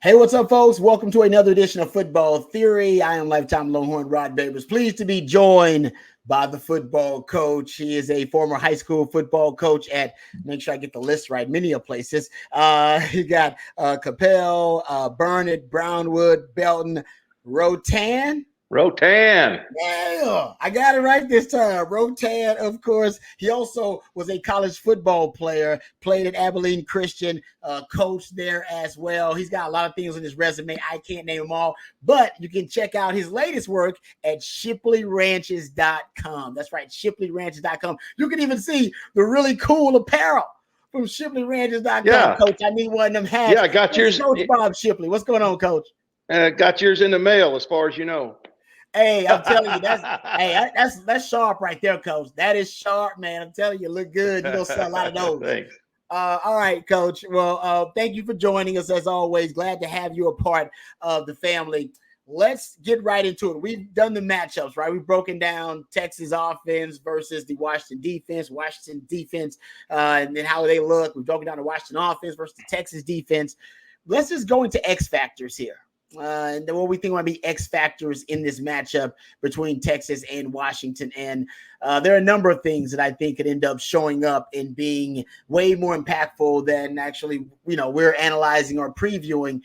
Hey, what's up, folks? Welcome to another edition of Football Theory. I am lifetime Longhorn Rod Babers. Pleased to be joined by the football coach. He is a former high school football coach at, make sure I get the list right, many places. You got Capel, Burnett, Brownwood, Belton, Rotan. Yeah, I got it right this time. Rotan, of course. He also was a college football player, played at Abilene Christian, coached there as well. He's got a lot of things on his resume. I can't name them all, but you can check out his latest work at shipleyranches.com. That's right, shipleyranches.com. You can even see the really cool apparel from shipleyranches.com. Yeah. Coach, I need one of them hats. Yeah, I got yours. Coach Bob Shipley. What's going on, Coach? Got yours in the mail, as far as you know. Hey, I'm telling you, that's sharp right there, Coach. That is sharp, man. I'm telling you, look good. You're gonna sell a lot of those. Thanks. All right, Coach. Well, thank you for joining us as always. Glad to have you a part of the family. Let's get right into it. We've done the matchups, right? We've broken down Texas offense versus the Washington defense, and then how they look. We've broken down the Washington offense versus the Texas defense. Let's just go into X factors here. And what we think might be X factors in this matchup between Texas and Washington. And there are a number of things that I think could end up showing up and being way more impactful than actually, we're analyzing or previewing.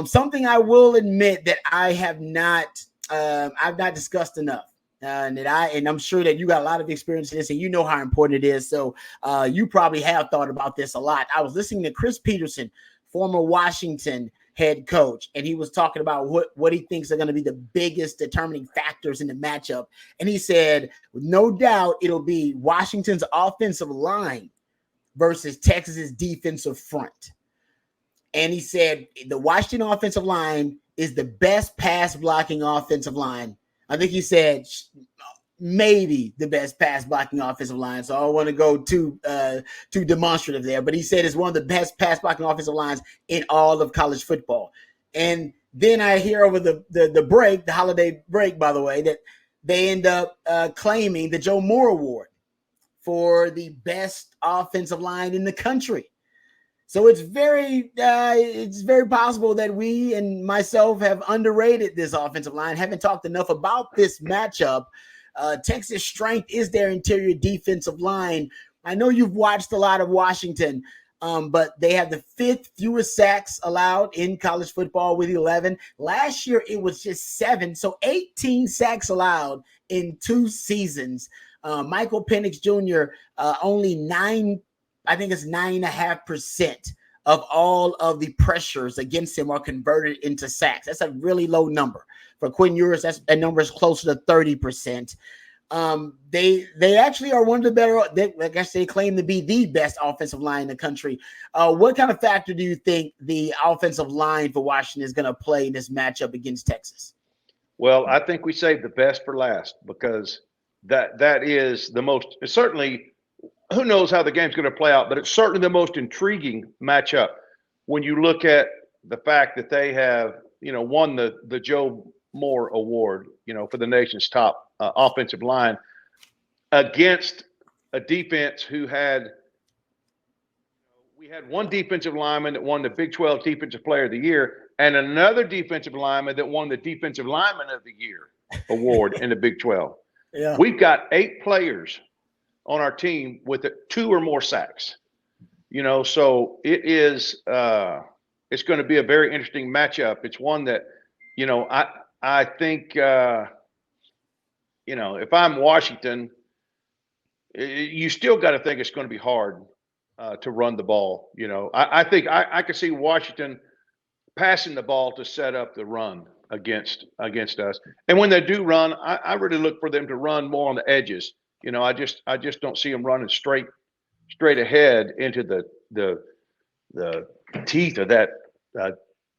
Something I will admit that I've not discussed enough. And I'm sure that you got a lot of experience in this and you know how important it is. So you probably have thought about this a lot. I was listening to Chris Peterson, former Washington head coach, and he was talking about what he thinks are going to be the biggest determining factors in the matchup. And he said, no doubt it'll be Washington's offensive line versus Texas's defensive front. And he said the Washington offensive line is the best pass blocking offensive line. I think he said maybe the best pass blocking offensive line. So I don't want to go too demonstrative there, but he said it's one of the best pass blocking offensive lines in all of college football. And then I hear over the break, the holiday break, by the way, that they end up claiming the Joe Moore Award for the best offensive line in the country. So it's very possible that we and myself have underrated this offensive line, haven't talked enough about this matchup. Texas' strength is their interior defensive line. I know you've watched a lot of Washington, but they have the 5th fewest sacks allowed in college football with 11. Last year, it was just 7, so 18 sacks allowed in 2 seasons. Michael Penix Jr., only 9.5% of all of the pressures against him are converted into sacks. That's a really low number. For Quinn Ewers, that number is closer to 30%. They actually are one of the better. They claim to be the best offensive line in the country. What kind of factor do you think the offensive line for Washington is going to play in this matchup against Texas? Well, I think we saved the best for last because that is the most certainly. Who knows how the game's going to play out, but it's certainly the most intriguing matchup when you look at the fact that they have, won the Joe Moore Award, for the nation's top offensive line against a defense we had one defensive lineman that won the Big 12 Defensive Player of the Year and another defensive lineman that won the Defensive Lineman of the Year award in the Big 12. Yeah. We've got 8 players on our team with 2 or more sacks, so it is it's going to be a very interesting matchup. It's one that, I think, if I'm Washington, you still got to think it's going to be hard to run the ball. I think I could see Washington passing the ball to set up the run against us. And when they do run, I really look for them to run more on the edges. I just don't see them running straight ahead into the teeth of that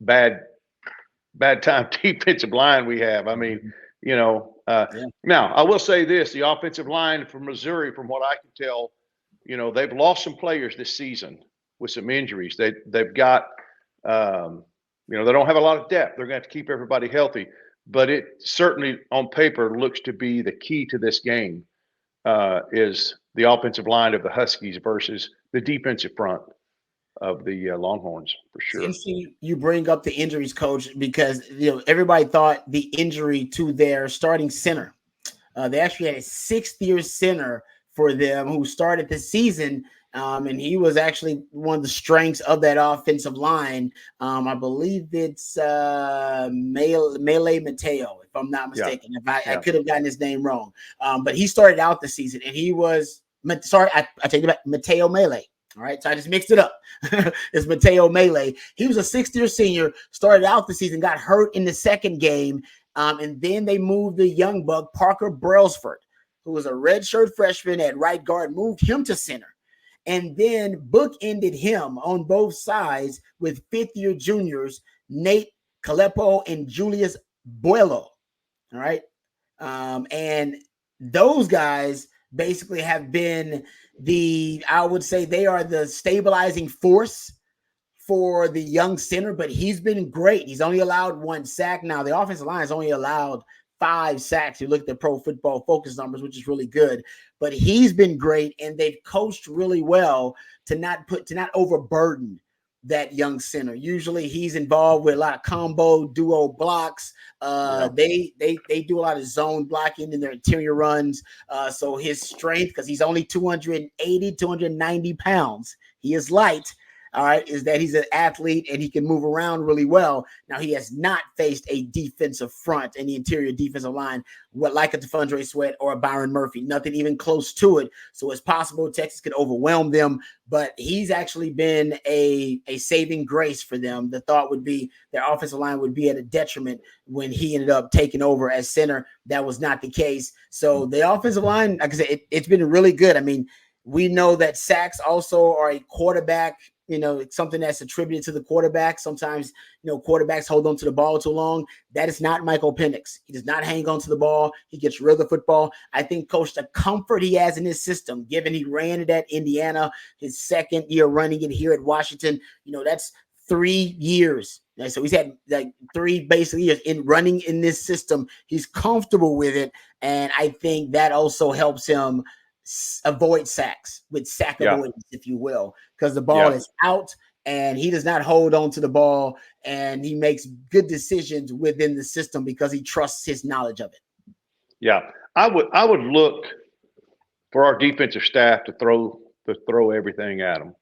bad time defensive line we have. I mean, Now I will say this: the offensive line from Missouri, from what I can tell, they've lost some players this season with some injuries. They've got, they don't have a lot of depth. They're going to have to keep everybody healthy. But it certainly, on paper, looks to be the key to this game. Is the offensive line of the Huskies versus the defensive front the Longhorns for It's sure. interesting you bring up the injuries, Coach, because everybody thought the injury to their starting center. They actually had a sixth-year center for them who started the season, and he was actually one of the strengths of that offensive line. I believe it's Mele Mateo, if I'm not mistaken. I could have gotten his name wrong, but he started out the season, and he was sorry. I take it back, Mateo Mele. All right, so I just mixed it up. It's Mateo Mele. He was a sixth-year senior, started out the season, got hurt in the second game, and then they moved the young buck, Parker Brailsford, who was a redshirt freshman at right guard, moved him to center. And then bookended him on both sides with fifth-year juniors, Nate Calepo and Julius Buelo. All right. And those guys basically have been I would say they are the stabilizing force for the young center, but he's been great. He's only allowed 1 sack. Now, the offensive line has only allowed 5 sacks. You look at the Pro Football Focus numbers, which is really good, but he's been great, and they've coached really well to not overburden that young center. Usually he's involved with a lot of combo duo blocks. They do a lot of zone blocking in their interior runs. So his strength, because he's only 290 pounds, he is light. All right, is that he's an athlete and he can move around really well. Now, he has not faced a defensive front in the interior defensive line, like a T'Vondre Sweat or a Byron Murphy, nothing even close to it. So it's possible Texas could overwhelm them, but he's actually been a saving grace for them. The thought would be their offensive line would be at a detriment when he ended up taking over as center. That was not the case. So the offensive line, like I said, it's been really good. I mean, we know that sacks also are a quarterback, it's something that's attributed to the quarterback. Sometimes, quarterbacks hold on to the ball too long. That is not Michael Penix. He does not hang on to the ball. He gets rid of the football. I think, Coach, the comfort he has in his system, given he ran it at Indiana, his second year running it here at Washington, that's 3 years. So he's had like 3 basically years in running in this system. He's comfortable with it. And I think that also helps him avoid sacks with sack avoidance, if you will, because the ball is out and he does not hold on to the ball, and he makes good decisions within the system because he trusts his knowledge of it. Yeah, I would look for our defensive staff to throw everything at them.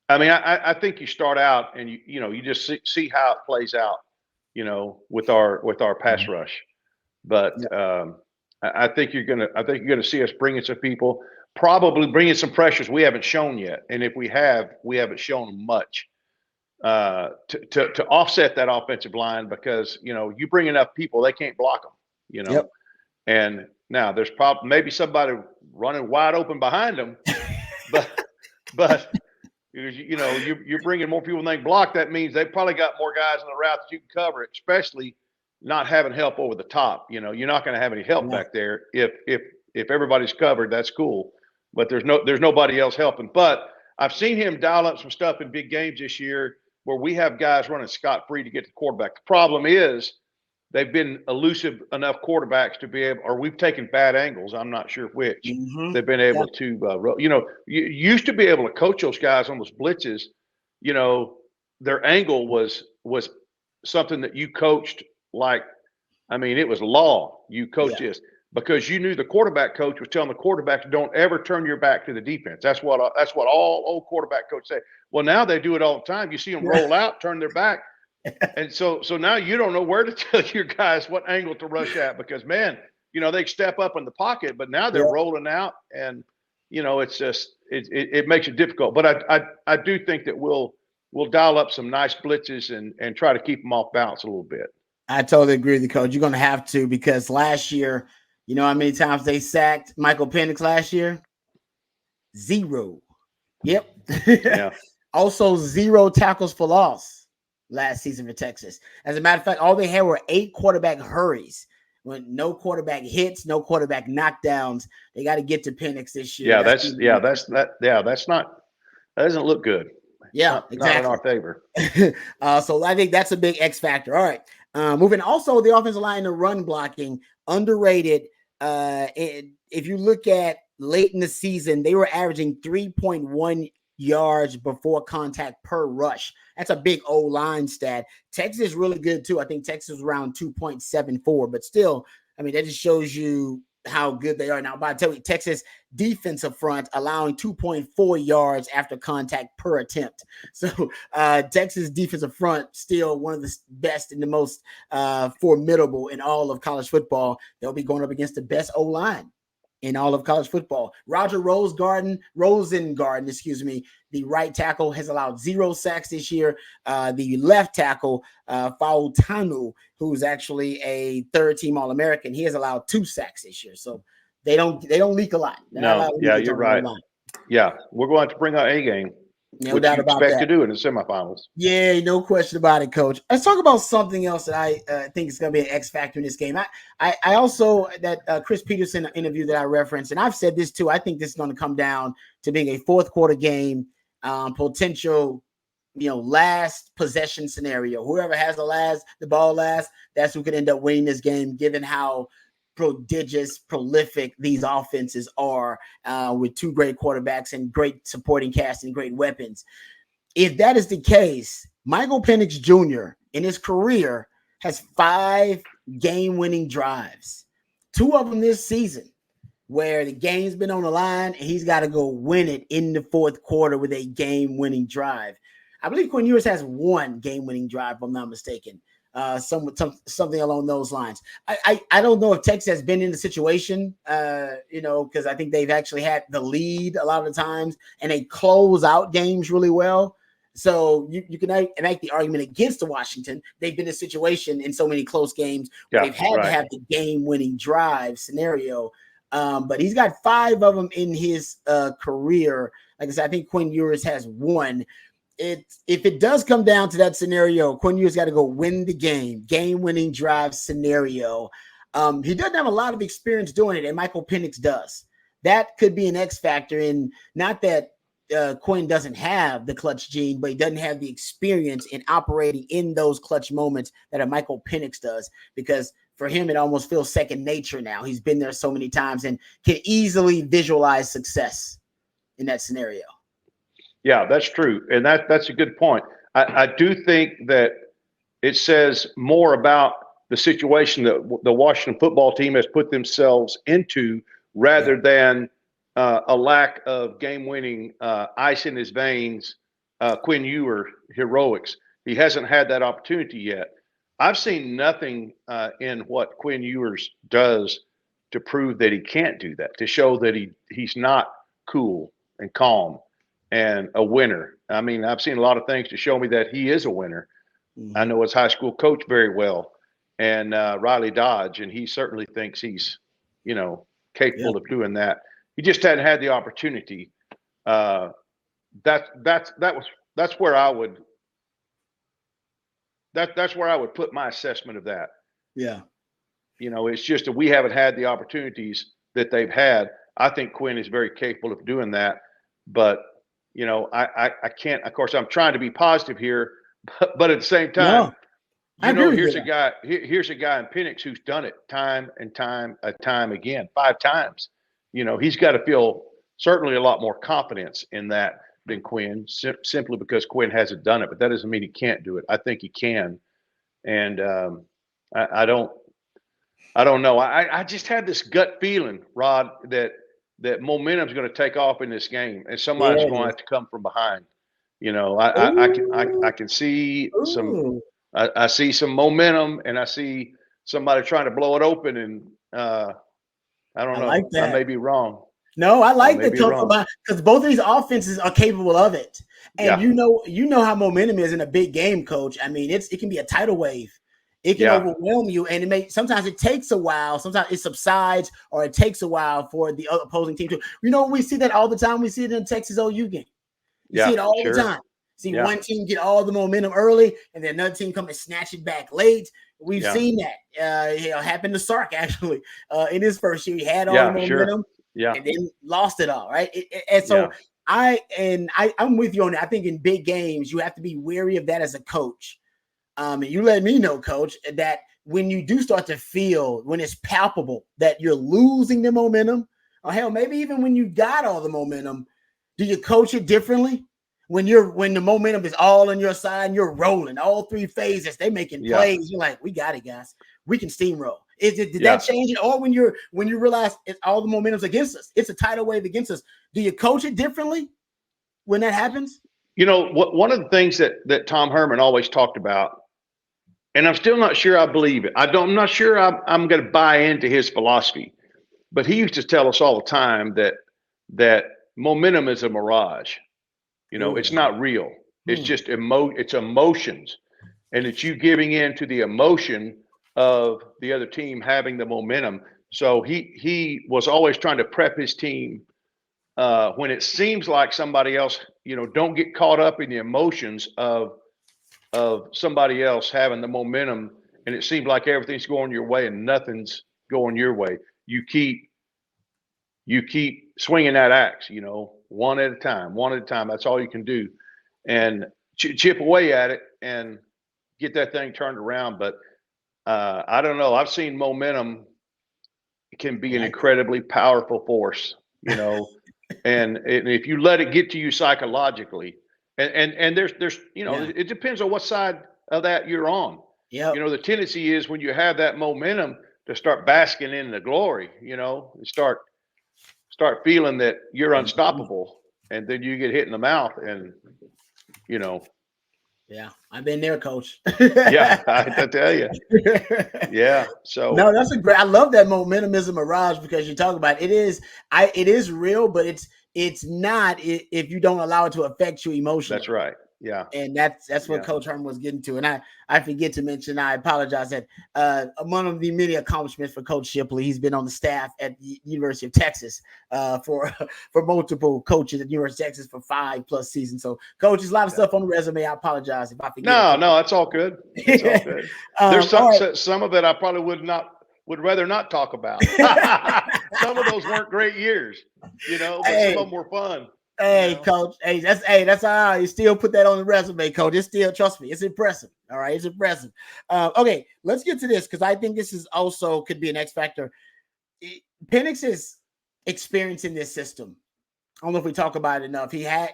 I think you start out and you just see how it plays out, with our pass rush, but. I think you're gonna see us bringing some people, probably bringing some pressures we haven't shown yet, and if we haven't shown much to offset that offensive line, because you bring enough people, they can't block them, And now there's probably maybe somebody running wide open behind them, but you're bringing more people than they can block. That means they've probably got more guys in the route that you can cover, especially not having help over the top. You're not going to have any help back there. If everybody's covered, that's cool, but there's nobody else helping. But I've seen him dial up some stuff in big games this year where we have guys running scot-free to get to the quarterback. The problem is they've been elusive enough quarterbacks to be able, or we've taken bad angles, I'm not sure which, they've been able to you used to be able to coach those guys on those blitzes. Their angle was something that you coached. It was law. You coach this because you knew the quarterback coach was telling the quarterback, don't ever turn your back to the defense. That's what all old quarterback coaches say. Well, now they do it all the time. You see them roll out, turn their back. And so now you don't know where to tell your guys what angle to rush at, because, man, they step up in the pocket, but now they're rolling out, and, it's just, it makes it difficult. But I do think that we'll dial up some nice blitzes and try to keep them off balance a little bit. I totally agree with you, Coach. You're going to have to, because last year, how many times they sacked Michael Penix last year? 0. Yep. Yeah. Also 0 tackles for loss last season for Texas. As a matter of fact, all they had were 8 quarterback hurries. When no quarterback hits, no quarterback knockdowns. They got to get to Penix this year. That doesn't look good. Yeah, exactly. Not in our favor. So I think that's a big X factor. All right. Moving also the offensive line, the run blocking, underrated. If you look at late in the season, they were averaging 3.1 yards before contact per rush. That's a big O-line stat. Texas is really good too. I think Texas is around 2.74, but still, I mean, that just shows you how good they are. Now, by the way, Texas defensive front allowing 2.4 yards after contact per attempt. So Texas defensive front still one of the best and the most formidable in all of college football. They'll be going up against the best O-line in all of college football. Roger Rosengarten, the right tackle, has allowed 0 sacks this year. The left tackle, Fautanu, who's actually a third-team All-American, he has allowed 2 sacks this year. So they don't leak a lot. No, yeah, you're right. Yeah, we're going to bring our A game. No doubt about that. Expect to do in the semifinals. Yeah, no question about it, Coach. Let's talk about something else that I think is going to be an X factor in this game. I also, that Chris Peterson interview that I referenced, and I've said this too, I think this is going to come down to being a fourth quarter game, potential, last possession scenario. Whoever has the ball last, that's who could end up winning this game, given how prodigious, prolific these offenses are, with 2 great quarterbacks and great supporting cast and great weapons. If that is the case, Michael Penix Jr. in his career has 5 game-winning drives, 2 of them this season, where the game's been on the line and he's got to go win it in the fourth quarter with a game-winning drive. I believe Quinn Ewers has 1 game-winning drive, if I'm not mistaken. Something along those lines. I don't know if Texas has been in the situation, because I think they've actually had the lead a lot of the times and they close out games really well. So you can make the argument against the Washington. They've been in a situation in so many close games where they've had to have the game-winning drive scenario. But he's got 5 of them in his career. Like I said, I think Quinn Ewers has 1. If it does come down to that scenario, Quinn Ewers got to go win the game-winning drive scenario. He doesn't have a lot of experience doing it, and Michael Penix does. That could be an X factor in, not that Quinn doesn't have the clutch gene, but he doesn't have the experience in operating in those clutch moments that a Michael Penix does, because for him, it almost feels second nature now. He's been there so many times and can easily visualize success in that scenario. Yeah, that's true. And that's a good point. I do think that it says more about the situation that the Washington football team has put themselves into rather than a lack of game-winning ice in his veins, Quinn Ewers heroics. He hasn't had that opportunity yet. I've seen nothing in what Quinn Ewers does to prove that he can't do that, to show that he's not cool and calm and a winner. I mean, I've seen a lot of things to show me that he is a winner. Mm-hmm. I know his high school coach very well, and Riley Dodge, and he certainly thinks he's, capable of doing that. He just hadn't had the opportunity. That's where I would. That's where I would put my assessment of that. Yeah. It's just that we haven't had the opportunities that they've had. I think Quinn is very capable of doing that, but I can't. Of course, I'm trying to be positive here, but at the same time, here's a guy in Penix who's done it time and time again, 5 times. He's got to feel certainly a lot more confidence in that than Quinn, simply because Quinn hasn't done it. But that doesn't mean he can't do it. I think he can, and I don't know. I just had this gut feeling, Rod, that momentum is going to take off in this game, and somebody's going to have to come from behind. I can see some. I see some momentum, and I see somebody trying to blow it open, and I don't know. Like I may be wrong. No, I like the come from behind, because both of these offenses are capable of it. And you know how momentum is in a big game, Coach. I mean, it can be a tidal wave. It can overwhelm you, and sometimes it takes a while. Sometimes it subsides, or it takes a while for the opposing team to. We see that all the time. We see it in the Texas OU game. You see it all the time. See one team get all the momentum early, and then another team come and snatch it back late. We've seen that. Happen to Sark actually in his first year. He had all the momentum, and then lost it all. Right, and so I'm with you on that. I think in big games you have to be wary of that as a coach. And you let me know, Coach, that when you do start to feel, when it's palpable that you're losing the momentum, or hell, maybe even when you got all the momentum, Do you coach it differently when the momentum is all on your side and you're rolling all three phases? They making plays. You're like, we got it, guys. We can steamroll. Did that change it? Or when you realize it's all the momentum's against us, it's a tidal wave against us. Do you coach it differently when that happens? One of the things that Tom Herman always talked about, and I'm still not sure I believe it. I'm not sure I'm going to buy into his philosophy, but he used to tell us all the time that momentum is a mirage. It's not real. It's just it's emotions, and it's you giving in to the emotion of the other team having the momentum. So he was always trying to prep his team when it seems like somebody else, don't get caught up in the emotions of somebody else having the momentum, and it seems like everything's going your way and nothing's going your way. You keep swinging that axe, one at a time. That's all you can do, and chip away at it and get that thing turned around. But I don't know. I've seen momentum can be an incredibly powerful force, and if you let it get to you psychologically, and there's it depends on what side of that you're on. The tendency is when you have that momentum to start basking in the glory, start feeling that you're unstoppable, and then you get hit in the mouth, and Yeah, I've been there, Coach. Yeah, I tell you. Yeah. So no, that's a great. I love that momentum is a mirage because you talk about it is real, but it's not if you don't allow it to affect you emotionally. That's right. Yeah. And that's what Coach Herman was getting to. And I forget to mention, I apologize, that one of the many accomplishments for Coach Shipley, he's been on the staff at the University of Texas for multiple coaches at the University of Texas for 5+ seasons. So, Coach, there's a lot of stuff on the resume. I apologize if I forget. No, it's all good. It's all good. There's some of it I probably would rather not talk about. Some of those weren't great years, but some of them were fun. Hey, Coach. That's all right. You still put that on the resume, Coach. It's still, trust me, it's impressive. All right, it's impressive. Okay, let's get to this because I think this is also could be an X factor. Penix is experiencing this system. I don't know if we talk about it enough. He had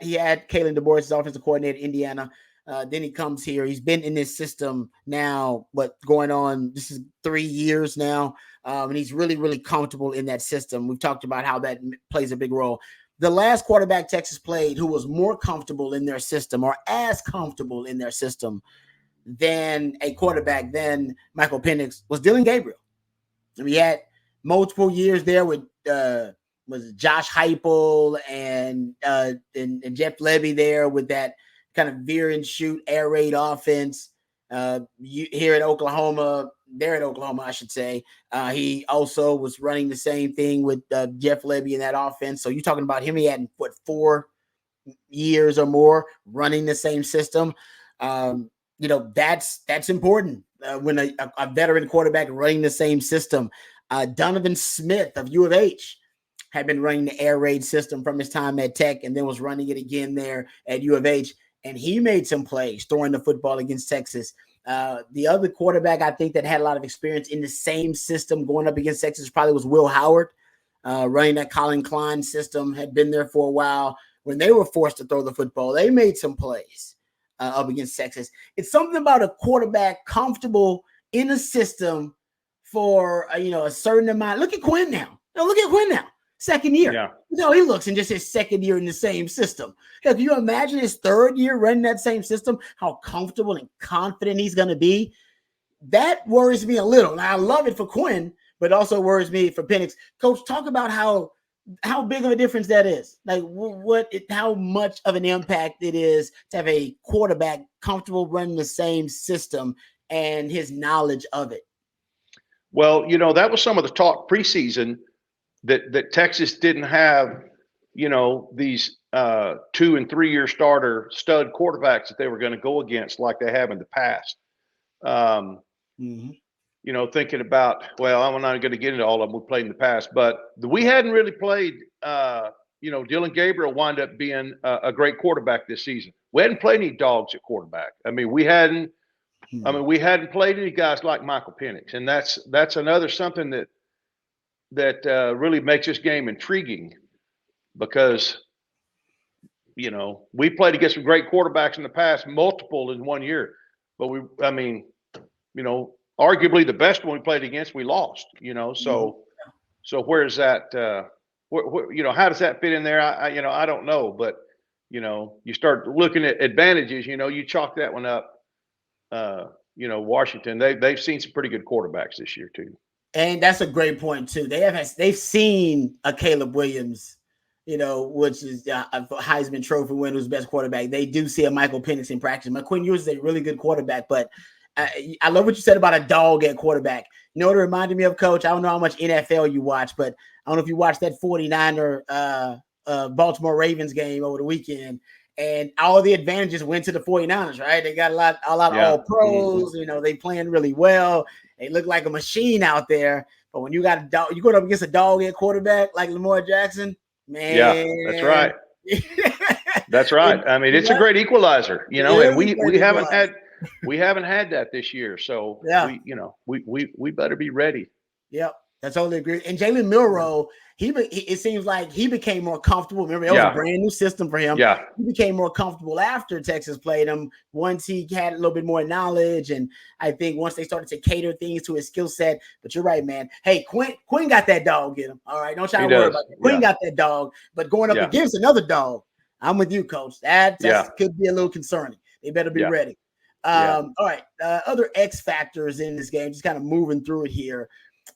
Kalen DeBoer as offensive coordinator at Indiana. Then he comes here. He's been in this system now, going on? This is 3 years now, and he's really, really comfortable in that system. We've talked about how that plays a big role. The last quarterback Texas played who was more comfortable in their system or as comfortable in their system than a quarterback than Michael Penix was Dylan Gabriel. We had multiple years there with was Josh Heupel and Jeff Lebby there with that kind of veer and shoot air raid offense. Here at Oklahoma, there at Oklahoma, I should say. He also was running the same thing with Jeff Lebby in that offense. So you're talking about him. He had 4 years or more running the same system. That's important when a veteran quarterback running the same system. Donovan Smith of U of H had been running the air raid system from his time at Tech and then was running it again there at U of H. And he made some plays throwing the football against Texas. The other quarterback I think that had a lot of experience in the same system going up against Texas probably was Will Howard, running that Colin Klein system, had been there for a while. When they were forced to throw the football, they made some plays up against Texas. It's something about a quarterback comfortable in a system for a certain amount. Look at Quinn now. Second year. Yeah. He looks in just his second year in the same system. Can you imagine his third year running that same system? How comfortable and confident he's going to be? That worries me a little. Now, I love it for Quinn, but also worries me for Penix. Coach, talk about how big of a difference that is. Like how much of an impact it is to have a quarterback comfortable running the same system and his knowledge of it. Well, that was some of the talk preseason that Texas didn't have, these 2 and 3 year stud quarterbacks that they were going to go against like they have in the past. Thinking about, I'm not going to get into all of them we played in the past, but we hadn't really played, Dylan Gabriel wound up being a great quarterback this season. We hadn't played any dogs at quarterback. We hadn't played any guys like Michael Penix. And that's another something that really makes this game intriguing because You know, we played against some great quarterbacks in the past, multiple in 1 year. But you know, arguably the best one we played against, we lost. You know, so where's that? You know, how does that fit in there? You know, I don't know, but you know, you start looking at advantages. You know, you chalk that one up. You know, Washington, they've seen some pretty good quarterbacks this year too. And that's a great point too. They've seen a Caleb Williams, you know, which is a Heisman Trophy winner, who's best quarterback. They do see a Michael Penix in practice. McQuinn Ewers is a really good quarterback, but I love what you said about a dog at quarterback. You know what it reminded me of, Coach? I don't know how much NFL you watch, but I don't know if you watched that 49er Baltimore Ravens game over the weekend. And all the advantages went to the 49ers, right? They got a lot of all pros. You know, they playing really well. They look like a machine out there. But when you got a dog, you go up against a dog at quarterback like Lamar Jackson, man. Yeah, that's right. That's right. I mean, it's a great equalizer, you know, and we haven't had that this year. So we better be ready. Yep, I totally agree. And Jalen Milroe, it seems like he became more comfortable. Remember, it was a brand new system for him. Yeah, he became more comfortable after Texas played him. Once he had a little bit more knowledge, and I think once they started to cater things to his skill set. But you're right, man. Hey, Quinn got that dog in him. All right, don't try to worry about that. Quinn got that dog, but going up against another dog, I'm with you, Coach. That could be a little concerning. They better be ready. All right, other X factors in this game. Just kind of moving through it here.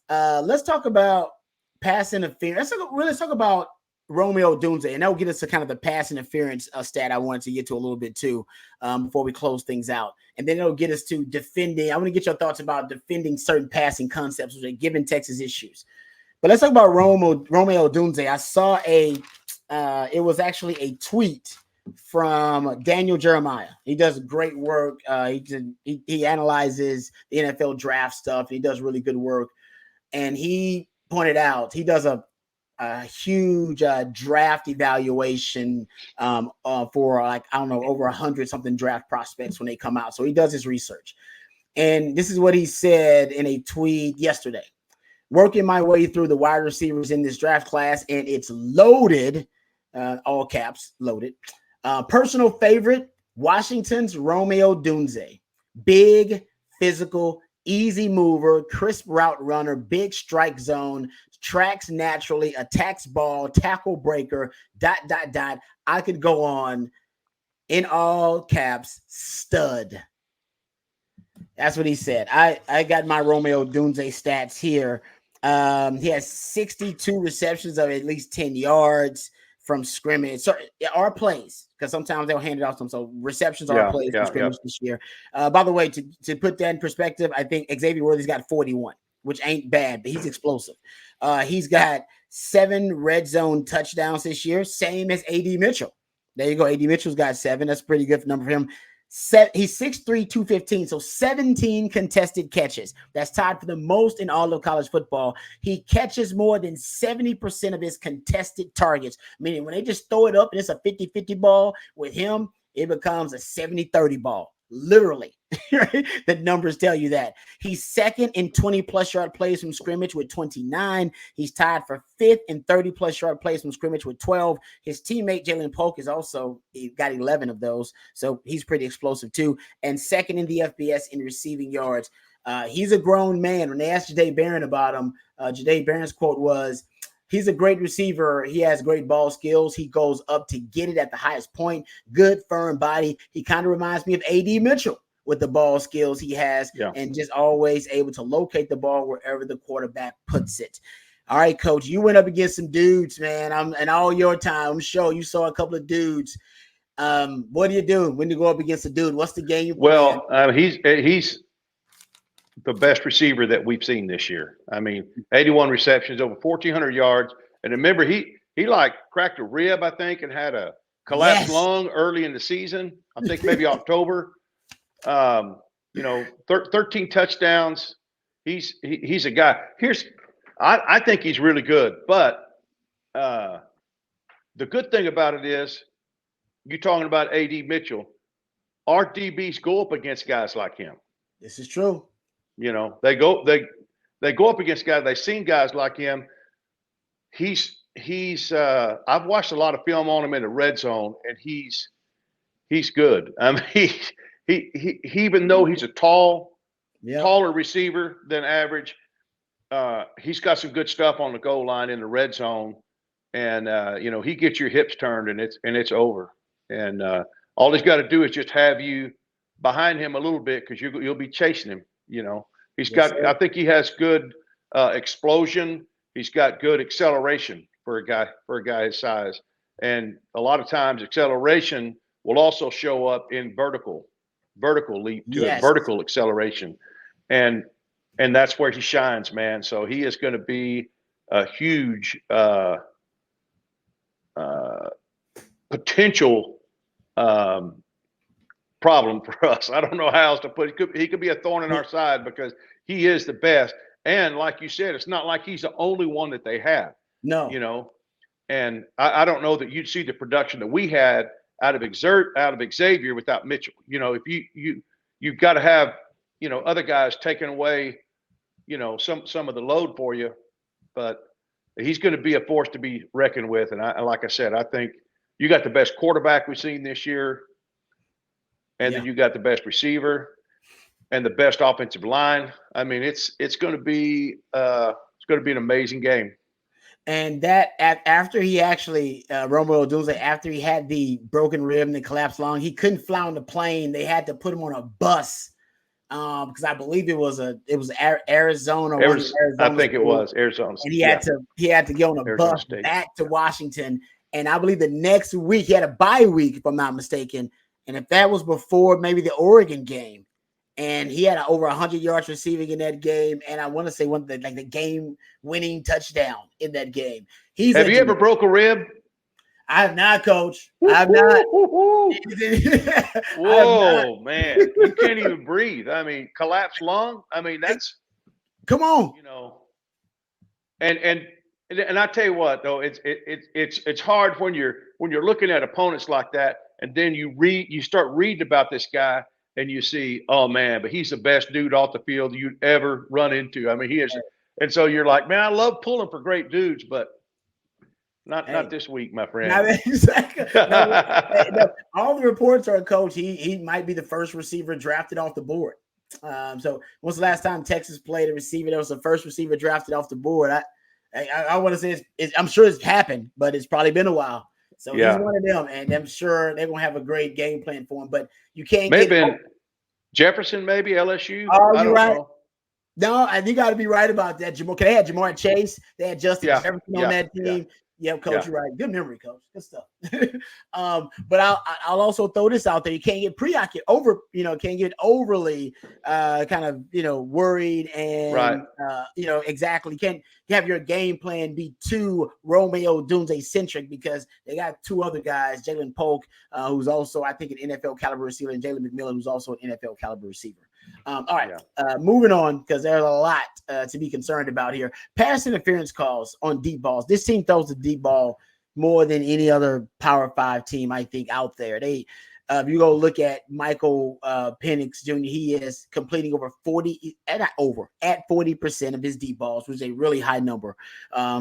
Let's talk about pass interference. Let's talk about Romeo Odunze, and that will get us to kind of the pass interference stat I wanted to get to a little bit too before we close things out. And then it'll get us to defending. I want to get your thoughts about defending certain passing concepts which are giving Texas issues. But let's talk about Romeo Odunze. I saw it was actually a tweet from Daniel Jeremiah. He does great work. He analyzes the NFL draft stuff. He does really good work. And he pointed out he does a huge draft evaluation for like, I don't know, over 100 something draft prospects when they come out. So he does his research. And this is what he said in a tweet yesterday. Working my way through the wide receivers in this draft class, and it's loaded, all caps, loaded. Personal favorite, Washington's Romeo Odunze. Big, physical, easy mover, crisp route runner, big strike zone, tracks naturally, attacks ball, tackle breaker, ... I could go on. In all caps, stud. That's what he said. I got my Romeo Odunze stats here. He has 62 receptions of at least 10 yards from scrimmage. So our plays, because sometimes they'll hand it off to them. So receptions are plays from scrimmage this year. By the way, to put that in perspective, I think Xavier Worthy's got 41, which ain't bad, but he's explosive. He's got 7 red zone touchdowns this year, same as A.D. Mitchell. There you go. A.D. Mitchell's got 7. That's a pretty good number for him. He's 6'3", 215, so 17 contested catches. That's tied for the most in all of college football. He catches more than 70% of his contested targets, meaning when they just throw it up and it's a 50-50 ball, with him, it becomes a 70-30 ball. Literally, right? The numbers tell you that. He's second in 20-plus yard plays from scrimmage with 29. He's tied for 5th in 30-plus yard plays from scrimmage with 12. His teammate, Jalen Polk, is also got 11 of those, so he's pretty explosive too. And second in the FBS in receiving yards. He's a grown man. When they asked Jahdae Barron about him, Jahdae Barron's quote was, he's a great receiver. He has great ball skills. He goes up to get it at the highest point. Good, firm body. He kind of reminds me of A.D. Mitchell with the ball skills he has and just always able to locate the ball wherever the quarterback puts it. All right, Coach, you went up against some dudes, man. And all your time, I'm sure you saw a couple of dudes. What do you do when you go up against a dude? What's the game you play? Well, he's the best receiver that we've seen this year. I mean, 81 receptions, over 1,400 yards. And remember, he like cracked a rib, I think, and had a collapsed lung early in the season. I think maybe October. 13 touchdowns. He's a guy. I think he's really good. But the good thing about it is, you're talking about A.D. Mitchell. Our DBs go up against guys like him. This is true. You know, they go up against guys. They've seen guys like him. He's he's I've watched a lot of film on him in the red zone, and he's good. I mean, he even though he's a taller receiver than average, he's got some good stuff on the goal line in the red zone, and he gets your hips turned, and it's over. And all he's got to do is just have you behind him a little bit, because you'll be chasing him. He's got. Sir. I think he has good explosion. He's got good acceleration for a guy his size, and a lot of times acceleration will also show up in vertical leap to it, vertical acceleration, and that's where he shines, man. So he is going to be a huge potential problem for us. I don't know how else to put it. He could be a thorn in our side, because he is the best. And like you said, it's not like he's the only one that they have. No. And I don't know that you'd see the production that we had out of Xavier without Mitchell. If you've got to have other guys taking away some of the load for you, but he's going to be a force to be reckoned with. And like I said, I think you got the best quarterback we've seen this year, and then you got the best receiver and the best offensive line. I mean, it's going to be an amazing game. And that after he actually Romeo Odunze, after he had the broken rib and the collapsed lung, he couldn't fly on the plane. They had to put him on a bus because I believe it was Arizona. I think it was Arizona, and he had to get on a Arizona bus State. back to Washington. And I believe the next week he had a bye week, if I'm not mistaken. And if that was before maybe the Oregon game, and he had over 100 yards receiving in that game, and I want to say the game-winning touchdown in that game. Have you ever broke a rib? I have not, Coach. I have not. Whoa, man! You can't even breathe. I mean, collapsed lung. I mean, that's come on. And I tell you what, though, it's hard when you're looking at opponents like that, and then you start reading about this guy. And you see, oh man, but he's the best dude off the field you'd ever run into. I mean, he is. And so you're like, man, I love pulling for great dudes, but not this week, my friend. Exactly. All the reports are, Coach, he might be the first receiver drafted off the board. So when's the last time Texas played a receiver that was the first receiver drafted off the board? I want to say I'm sure it's happened, but it's probably been a while. So he's one of them, and I'm sure they're going to have a great game plan for him. But you can't get Jefferson, maybe LSU. Oh, you're right. No, you got to be right about that. They had Jamar Chase. They had Justin Jefferson on that team. Yeah, Coach, you're right. Good memory, Coach. Good stuff. But I'll also throw this out there. You can't get can't get overly kind of worried and exactly. You can't have your game plan be too Romeo Odunze centric, because they got two other guys, Jalen Polk, who's also I think an NFL caliber receiver, and Jalen McMillan, who's also an NFL caliber receiver. All right, moving on, because there's a lot to be concerned about here. Pass interference calls on deep balls. This team throws the deep ball more than any other Power 5 team, I think, out there. If you go look at Michael Penix Jr., he is completing at 40% of his deep balls, which is a really high number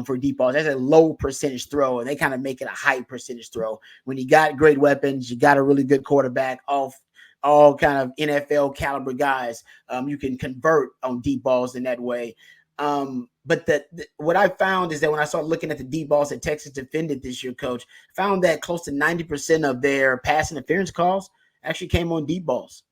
for deep balls. That's a low percentage throw, and they kind of make it a high percentage throw. When you got great weapons, you got a really good quarterback, all kind of NFL caliber guys, you can convert on deep balls in that way. But what I found is that when I started looking at the deep balls that Texas defended this year, Coach, found that close to 90% of their pass interference calls actually came on deep balls.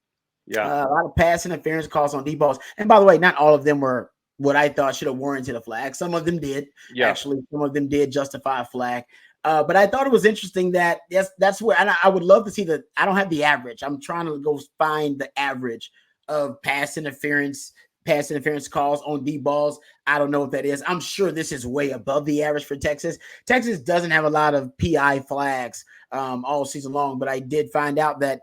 Yeah. A lot of pass interference calls on deep balls. And by the way, not all of them were what I thought should have warranted a flag. Some of them did. Yeah. Actually, some of them did justify a flag. But I thought it was interesting that that's where, and I would love to see I don't have the average. I'm trying to go find the average of pass interference calls on deep balls. I don't know what that is. I'm sure this is way above the average for Texas. Texas doesn't have a lot of PI flags all season long, but I did find out that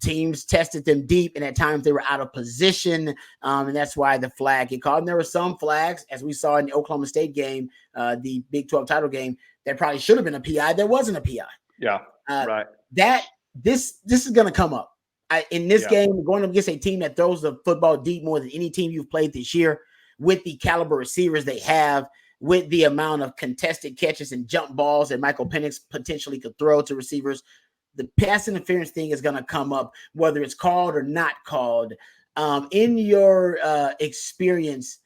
teams tested them deep, and at times they were out of position, and that's why the flag get called. And there were some flags, as we saw in the Oklahoma State game, the Big 12 title game, that probably should have been a PI. There wasn't a PI. Yeah, right. This is going to come up. In this game, going up against a team that throws the football deep more than any team you've played this year, with the caliber receivers they have. with the amount of contested catches and jump balls that Michael Penix potentially could throw to receivers, the pass interference thing is going to come up, whether it's called or not called. In your experience,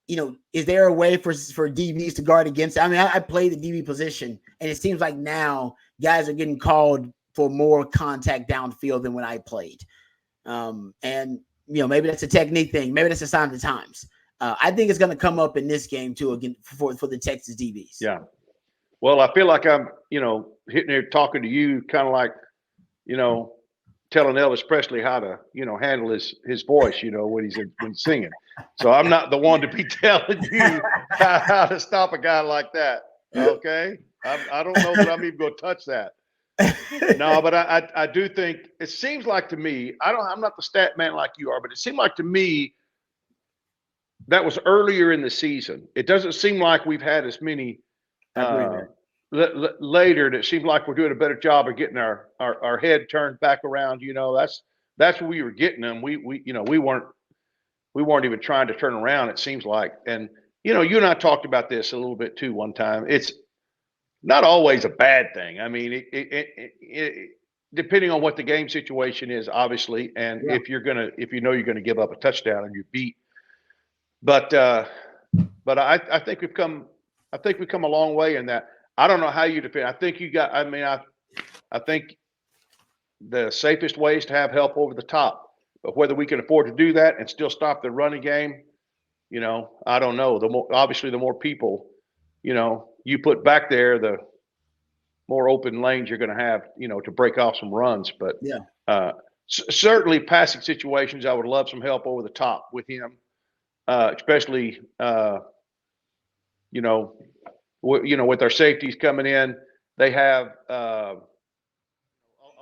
is there a way for DBs to guard against it? I mean, I played the DB position, and it seems like now guys are getting called for more contact downfield than when I played. And maybe that's a technique thing. Maybe that's a sign of the times. I think it's going to come up in this game too, again, for the Texas DBs. Yeah. Well, I feel like I'm, hitting here talking to you, kind of like, telling Elvis Presley how to, handle his voice, when he's singing. So I'm not the one to be telling you how to stop a guy like that. Okay. I don't know that I'm even going to touch that. No, but I do think it seems like to me, I'm not the stat man like you are, but it seemed like to me that was earlier in the season. It doesn't seem like we've had as many later. It seems like we're doing a better job of getting our head turned back around. That's where we were getting them. We weren't even trying to turn around. It seems like, and you and I talked about this a little bit too one time. It's not always a bad thing. I mean, it depending on what the game situation is, obviously, and if you're gonna give up a touchdown and you beat. But I think we've come a long way in that. I don't know how you defend. I think I think the safest way is to have help over the top. But whether we can afford to do that and still stop the running game, I don't know. The more people, you put back there, the more open lanes you're going to have, to break off some runs. But certainly passing situations, I would love some help over the top with him, especially with our safeties coming in. They have a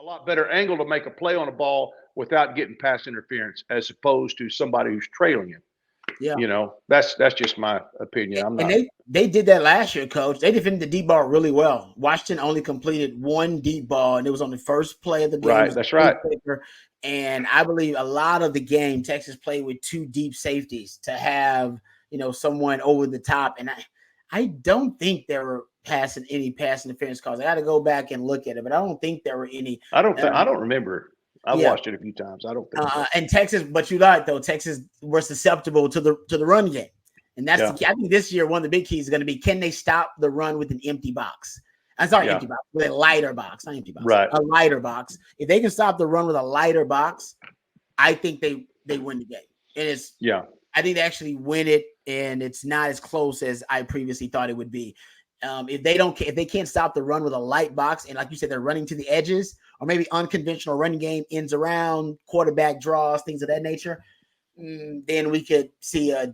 lot better angle to make a play on a ball without getting pass interference, as opposed to somebody who's trailing him. Yeah, that's just my opinion. And they did that last year, Coach. They defended the deep ball really well. Washington only completed one deep ball, and it was on the first play of the game. Right, that's right. And I believe a lot of the game, Texas played with two deep safeties to have someone over the top. And I don't think there were any pass interference calls. I got to go back and look at it, but I don't think there were any. I don't remember. I've watched it a few times. I don't think so. And Texas, but Texas were susceptible to the run game, and that's the key. I think this year one of the big keys is going to be, can they stop the run with an empty box? I'm sorry, empty box, with a lighter box, not empty box, right? A lighter box. If they can stop the run with a lighter box, I think they win the game. And I think they actually win it, and it's not as close as I previously thought it would be. If they can't stop the run with a light box, and like you said, they're running to the edges, or maybe unconventional running game, ends around, quarterback draws, things of that nature, then we could see a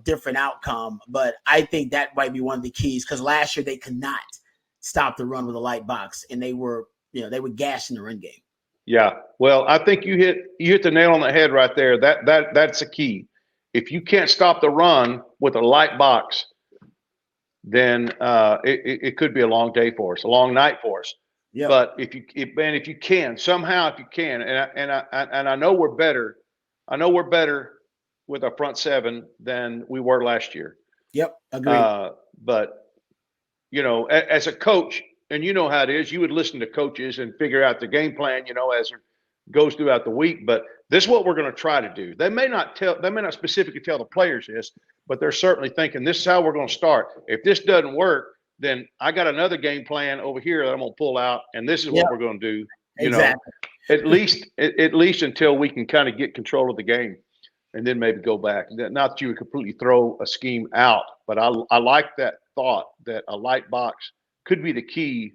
different outcome. But I think that might be one of the keys, because last year they could not stop the run with a light box, and they were gashed in the run game. Yeah, well, I think you hit the nail on the head right there. That's the key. If you can't stop the run with a light box, then it could be a long day for us, a long night for us. Yeah. But if you can, and I know we're better. I know we're better with our front seven than we were last year. Yep, agreed. But as a coach, and you know how it is, you would listen to coaches and figure out the game plan, as it goes throughout the week. But this is what we're going to try to do. They may not specifically tell the players this, but they're certainly thinking this is how we're going to start. If this doesn't work, then I got another game plan over here that I'm going to pull out, and this is what we're going to do. Exactly. At least until we can kind of get control of the game, and then maybe go back. Not that you would completely throw a scheme out, but I like that thought that a light box could be the key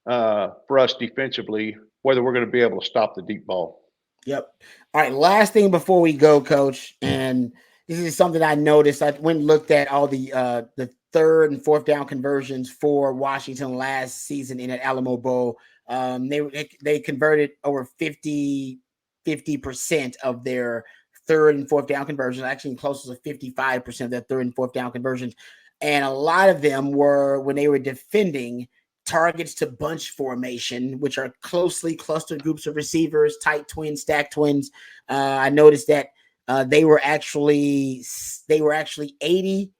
for us defensively, whether we're going to be able to stop the deep ball. Yep. All right. Last thing before we go, Coach, and this is something I noticed. I went and looked at all the third and fourth down conversions for Washington last season in an Alamo Bowl. They converted over 50% of their third and fourth down conversions, actually close to 55% of their third and fourth down conversions. And a lot of them were when they were defending targets to bunch formation, which are closely clustered groups of receivers, tight twins, stacked twins. I noticed that they were actually 80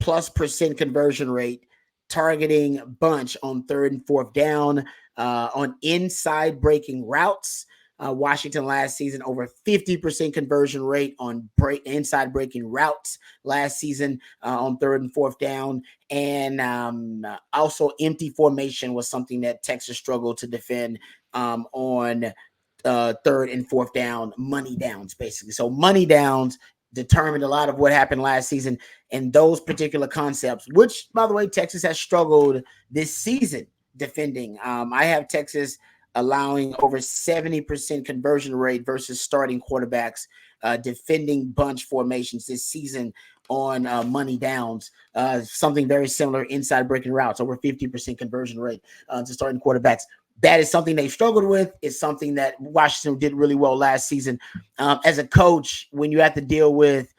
+% conversion rate, targeting bunch on 3rd and 4th down, on inside breaking routes. Washington last season over 50% conversion rate on inside breaking routes last season on 3rd and 4th down. And also empty formation was something that Texas struggled to defend on 3rd and 4th down, money downs, basically. So money downs determined a lot of what happened last season, and those particular concepts, which, by the way, Texas has struggled this season defending. I have Texas allowing over 70% conversion rate versus starting quarterbacks defending bunch formations this season on money downs. Something very similar inside breaking routes, over 50% conversion rate to starting quarterbacks. That is something they struggled with. It's something that Washington did really well last season. As a coach, when you have to deal with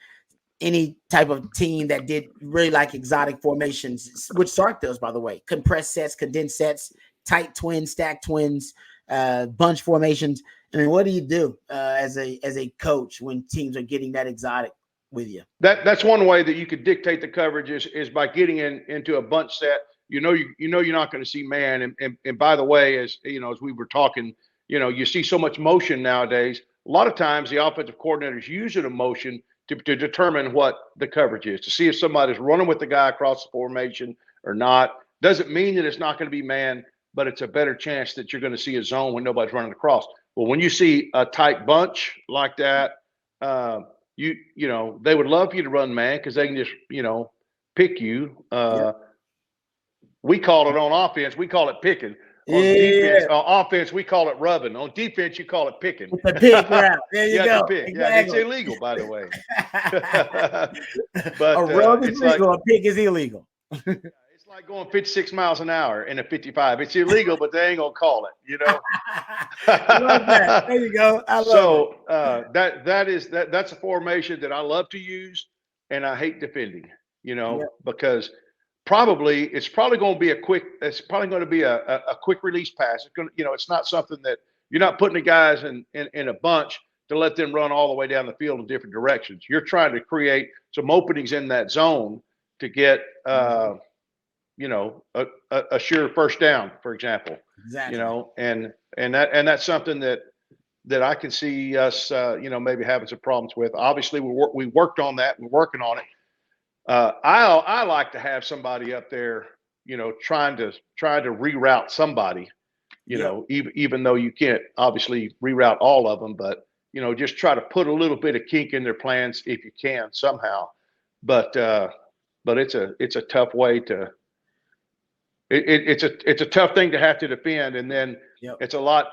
any type of team that did really like exotic formations, which Sark does, by the way, compressed sets, condensed sets, tight twins, stacked twins, bunch formations. I mean, what do you do as a coach when teams are getting that exotic with you? That's one way that you could dictate the coverage is by getting into a bunch set. You're not going to see man. And by the way, as we were talking, you see so much motion nowadays. A lot of times the offensive coordinators using a motion to determine what the coverage is, to see if somebody's running with the guy across the formation or not. Doesn't mean that it's not going to be man, but it's a better chance that you're going to see a zone when nobody's running across. Well, when you see a tight bunch like that, they would love for you to run man because they can just, pick you. We call it on offense, we call it picking. On defense, on offense, we call it rubbing. On defense, you call it picking. The pick route. There you go. Pick. Exactly. Yeah, it's illegal, by the way. But a rub is legal, a pick is illegal. It's like going 56 miles an hour in a 55. It's illegal, but they ain't gonna call it. I love that. There you go. I love it. That's a formation that I love to use, and I hate defending. Because it's probably going to be a quick release pass. It's going to, it's not something that you're not putting the guys in a bunch to let them run all the way down the field in different directions. You're trying to create some openings in that zone to get, a sure first down, for example. Exactly. And that's something that I can see us, maybe having some problems with. Obviously, we worked on that. We're working on it. I like to have somebody up there, trying to reroute somebody, even though you can't obviously reroute all of them, but just try to put a little bit of kink in their plans if you can somehow. But it's a tough way to. It's a tough thing to have to defend, and then it's a lot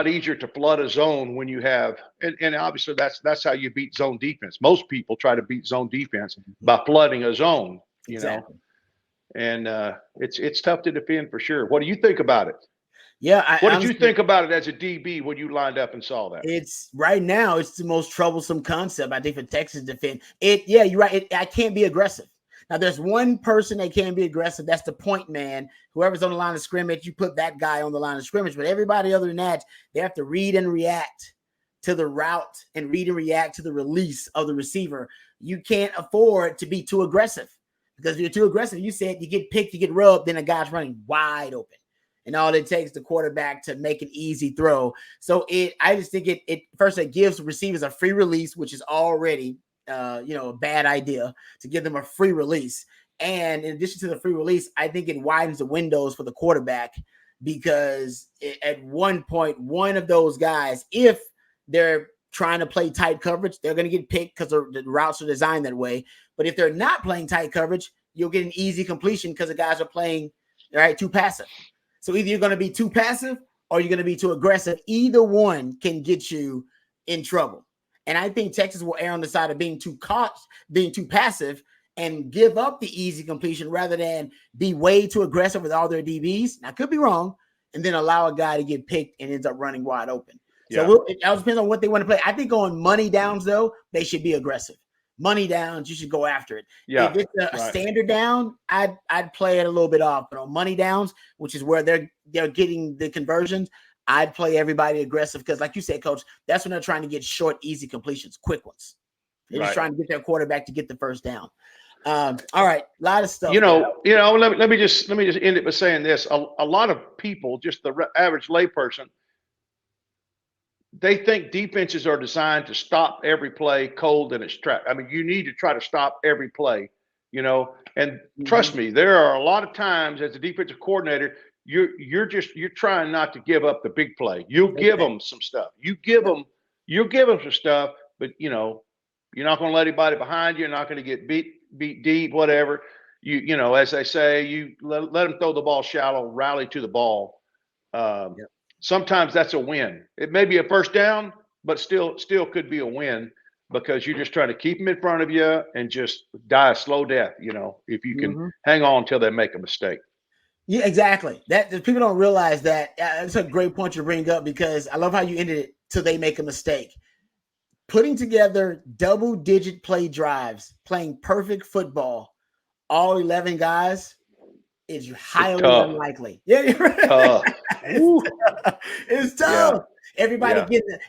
easier to flood a zone when you have and obviously that's how you beat zone defense. Most people try to beat zone defense by flooding a zone, and it's tough to defend for sure. What do you think about it? Yeah, what did you think about it as a DB when you lined up and saw that? It's right now it's the most troublesome concept I think for Texas defend. Yeah, you're right. I can't be aggressive. Now, there's one person that can be aggressive. That's the point man. Whoever's on the line of scrimmage, you put that guy on the line of scrimmage. But everybody other than that, they have to read and react to the route and read and react to the release of the receiver. You can't afford to be too aggressive because if you're too aggressive, you said you get picked, you get rubbed, then a guy's running wide open. And all it takes the quarterback to make an easy throw. So I just think it gives receivers a free release, which is already a bad idea to give them a free release. And in addition to the free release, I think it widens the windows for the quarterback because at one point, one of those guys, if they're trying to play tight coverage, they're going to get picked because the routes are designed that way. But if they're not playing tight coverage, you'll get an easy completion because the guys are playing too passive. So either you're going to be too passive or you're going to be too aggressive. Either one can get you in trouble. And I think Texas will err on the side of being too passive and give up the easy completion rather than be way too aggressive with all their DBs. Now, I could be wrong, and then allow a guy to get picked and ends up running wide open. Yeah. So it all depends on what they want to play. I think on money downs, though, they should be aggressive. Money downs, you should go after it. Yeah, if it's a standard down, I'd play it a little bit off. But on money downs, which is where they're getting the conversions, I'd play everybody aggressive because, like you said, Coach, that's when they're trying to get short, easy completions, quick ones. They're just trying to get their quarterback to get the first down. All right, a lot of stuff. Let me just end it by saying this: a lot of people, just the average layperson, they think defenses are designed to stop every play cold in its track. I mean, you need to try to stop every play, and trust me, there are a lot of times as a defensive coordinator, you're trying not to give up the big play. You'll give them some stuff. You'll give them some stuff, but you're not going to let anybody behind you. You're not going to get beat deep, whatever. As they say, you let them throw the ball shallow, rally to the ball. Sometimes that's a win. It may be a first down, but still could be a win because you're just trying to keep them in front of you and just die a slow death, if you can hang on until they make a mistake. Yeah, exactly. That people don't realize that. That's a great point you bring up because I love how you ended it till they make a mistake. Putting together double-digit play drives, playing perfect football, all 11 guys is highly unlikely. Yeah, it's tough. Yeah.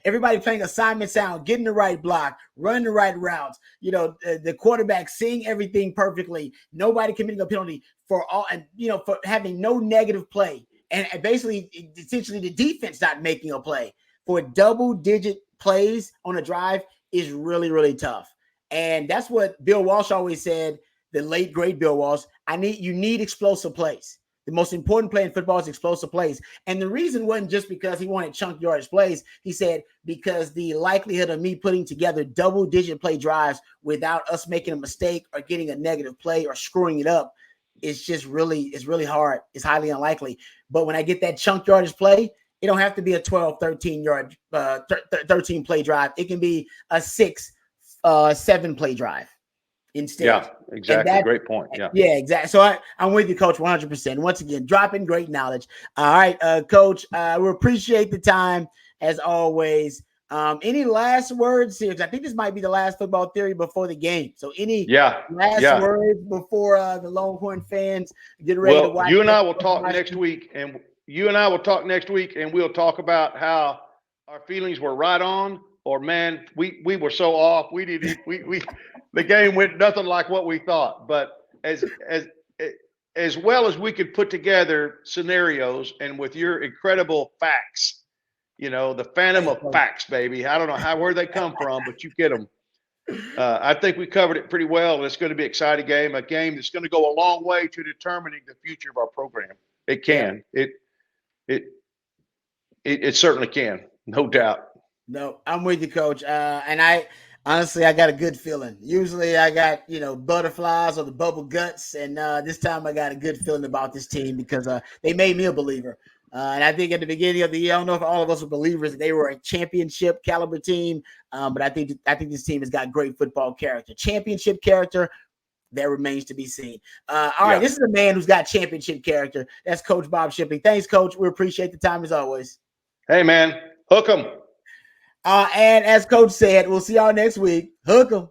Everybody playing assignment sound, getting the right block, running the right routes. The quarterback seeing everything perfectly. Nobody committing a penalty for all, and for having no negative play, and basically, essentially, the defense not making a play for double-digit plays on a drive is really, really tough. And that's what Bill Walsh always said. The late great Bill Walsh. You need explosive plays. The most important play in football is explosive plays. And the reason wasn't just because he wanted chunk yardage plays. He said, because the likelihood of me putting together double-digit play drives without us making a mistake or getting a negative play or screwing it up is just it's really hard. It's highly unlikely. But when I get that chunk yardage play, it don't have to be a 12, 13 yard, 13 play drive. It can be a 6, 7 play drive. Instead. Yeah, exactly. Great point. Yeah, exactly. So I'm with you, Coach, 100%. Once again, dropping great knowledge. All right, Coach, we appreciate the time as always. Any last words here? Because I think this might be the last football theory before the game. So any last words before the Longhorn fans get ready to watch? You and I will talk next week, and we'll talk about how our feelings were right on, or man, we were so off. The game went nothing like what we thought. But as well as we could put together scenarios, and with your incredible facts, the phantom of facts, baby. I don't know where they come from, but you get them. I think we covered it pretty well, and it's going to be an exciting game, a game that's going to go a long way to determining the future of our program. It can. It certainly can, no doubt. No, I'm with you, Coach. And honestly, I got a good feeling. Usually I got, butterflies or the bubble guts. And this time I got a good feeling about this team because they made me a believer. And I think at the beginning of the year, I don't know if all of us were believers that they were a championship caliber team. But I think this team has got great football character. Championship character, that remains to be seen. All right, this is a man who's got championship character. That's Coach Bob Shipley. Thanks, Coach. We appreciate the time as always. Hey, man. Hook 'em. And as Coach said, we'll see y'all next week. Hook 'em.